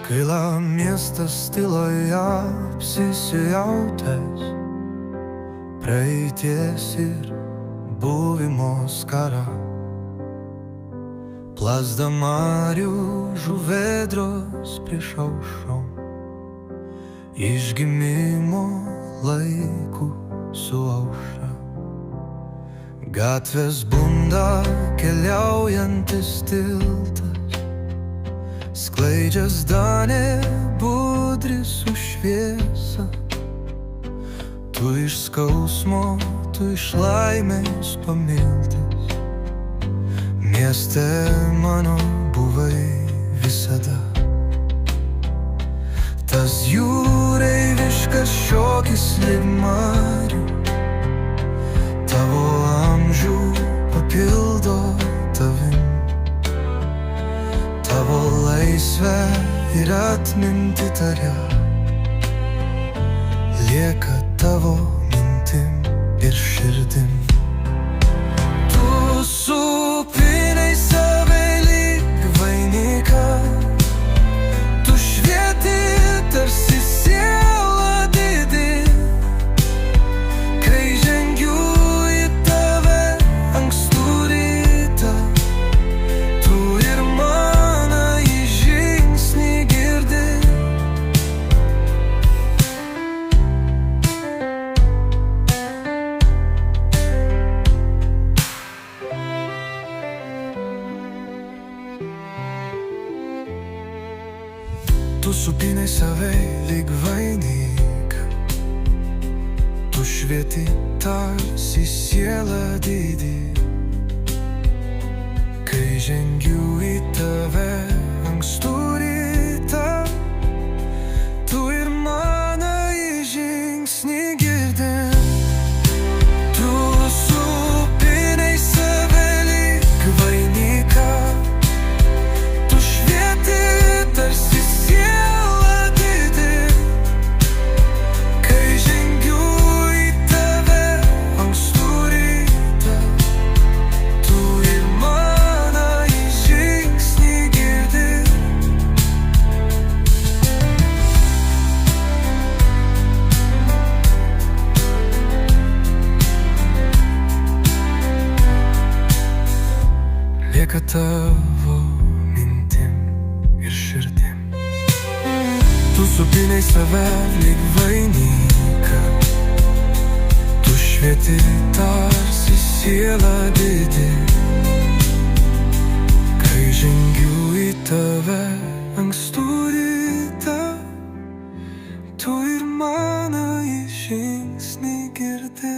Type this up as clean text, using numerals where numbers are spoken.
Gaila miestas tyloje apsisijautęs praeities ir buvimo skarą. Plazda marių žuvėdros prieš aušrom, išgimimo laikų su aušra. Gatvės bunda keliaujantis tiltas, skleidžias danė budri su šviesa. Tu iš skausmo, tu iš laimės pamiltas, mieste mano buvai visada. Tas jūreiviškas šokis lyg marių, tavo amžių papildo tavim. Tavo laisvę ir atminti taria, lieka tavo mintim ir širdim. Tu supinai save lyg vainiką, tu švieti tarsi siela didi. Kai žengiu į tave ankstų rytą, tu ir manąjį žingsnį girdi. Tu supinai save lyg vainiką, tu švieti tarsi siela didi. Kai žengiu į tave ankstų rytą, tu ir manąjį žingsnį girdi. Tu supinai save lyg vainiką, tu švieti tarsi siela didi. Kai žengiu į tave ankstų rytą, tu ir manąjį žingsnį girdi. Lieka tavo mintim ir širdim. Tu supinai save lyg vainiką, tu švieti tarsi siela didi. Kai žengiu į tave ankstų rytą, tu ir manąjį žingsnį girdi.